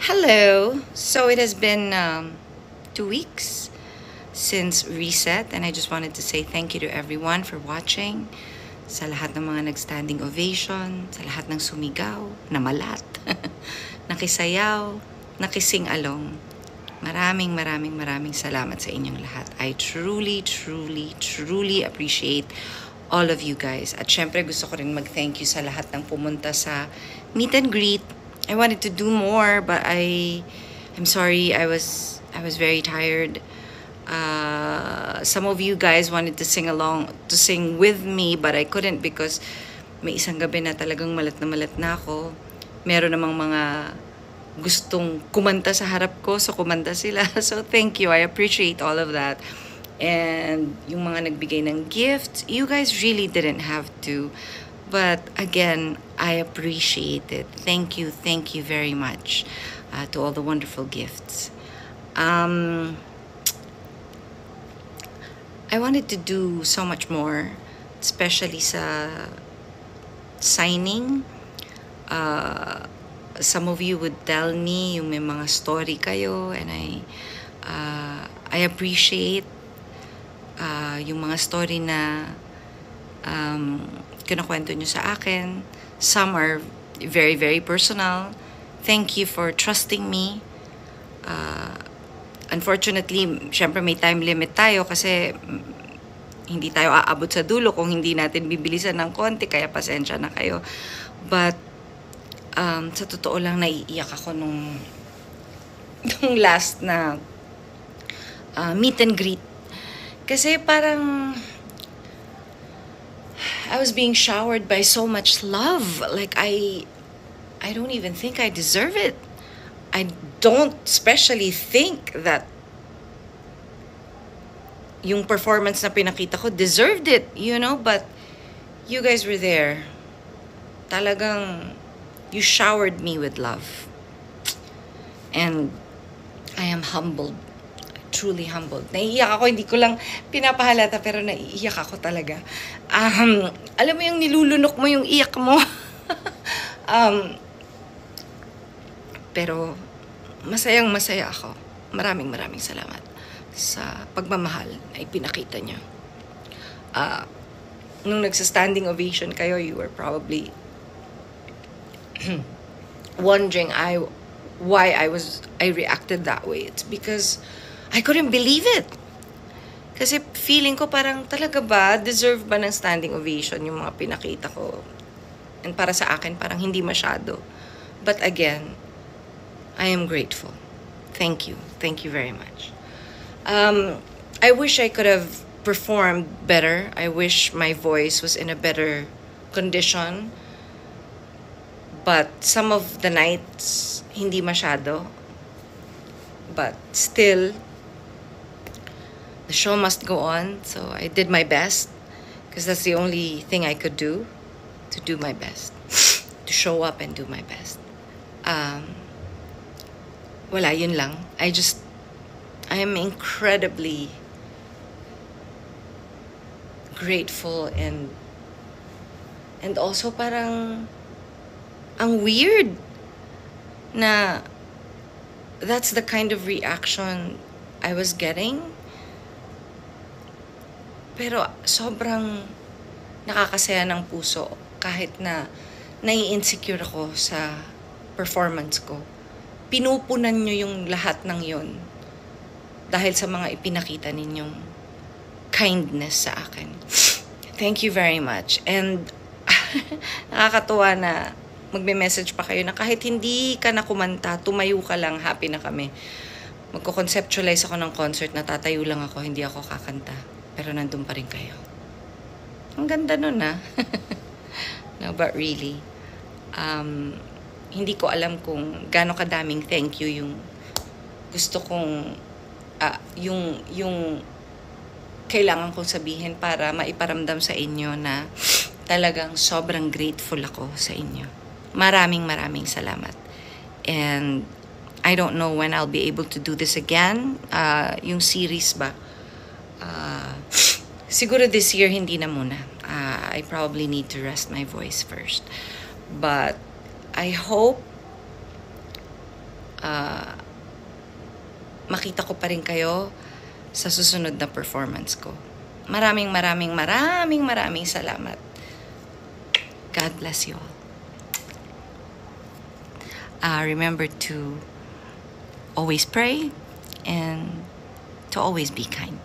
Hello. So it has been 2 weeks since reset, and I just wanted to say thank you to everyone for watching. Sa lahat ng mga nagstanding ovation, sa lahat ng sumigaw, namalat, nakisayaw, nakising along. Maraming salamat sa inyong lahat. I truly appreciate all of you guys. At syempre gusto ko rin mag-thank you sa lahat ng pumunta sa meet and greet. I wanted to do more, but I'm sorry. I was very tired. Some of you guys wanted to sing with me, but I couldn't because may isang gabi na talagang malat na ako. Meron namang mga gustong kumanta sa harap ko, so kumanta sila. So thank you. I appreciate all of that. And yung mga nagbigay ng gifts, you guys really didn't have to. But again, I appreciate it. Thank you very much to all the wonderful gifts. I wanted to do so much more, especially sa signing. Some of you would tell me yung may mga story kayo, and I appreciate yung mga story na kinukwento nyo sa akin. Some are very personal. Thank you for trusting me. Unfortunately, syempre may time limit tayo kasi hindi tayo aabot sa dulo kung hindi natin bibilisan ng konti, kaya pasensya na kayo. But sa totoo lang, naiiyak ako nung last na meet and greet. Kasi parang I was being showered by so much love. Like I don't even think I deserve it. I don't especially think that yung performance na pinakita ko deserved it, but you guys were there. Talagang you showered me with love. And I am humbled. Truly humbled. Naiiyak ako, hindi ko lang pinapahalata, pero naiiyak ako talaga. Alam mo yung nilulunok mo yung iyak mo. Pero masaya ako. Maraming salamat sa pagmamahal na ipinakita niyo. Nung nagsa-standing ovation kayo, you were probably wondering why I reacted that way. It's because I couldn't believe it. Kasi feeling ko parang talaga ba, deserve ba ng standing ovation yung mga pinakita ko? And para sa akin, parang hindi masyado. But again, I am grateful. Thank you. Thank you very much. I wish I could have performed better. I wish my voice was in a better condition. But some of the nights, hindi masyado. But still, the show must go on, so I did my best because that's the only thing I could do, to do my best, to show up and do my best. Wala, yun lang. I am incredibly grateful and also parang ang weird na that's the kind of reaction I was getting. Pero sobrang nakakasaya ng puso kahit na nai-insecure ako sa performance ko. Pinupunan nyo yung lahat ng yun dahil sa mga ipinakita ninyong kindness sa akin. Thank you very much. And nakakatuwa na magme-message pa kayo na kahit hindi ka na kumanta, tumayo ka lang, happy na kami. Magko-conceptualize ako ng concert na tatayo lang ako, hindi ako kakanta. Pero nandun pa rin kayo. Ang ganda nun, ha? No, but really, hindi ko alam kung gaano kadaming thank you yung gusto kong, yung kailangan kong sabihin para maiparamdam sa inyo na talagang sobrang grateful ako sa inyo. Maraming salamat. And I don't know when I'll be able to do this again. Yung series ba? Siguro this year, hindi na muna. I probably need to rest my voice first. But I hope makita ko pa rin kayo sa susunod na performance ko. Maraming salamat. God bless you all. Remember to always pray and to always be kind.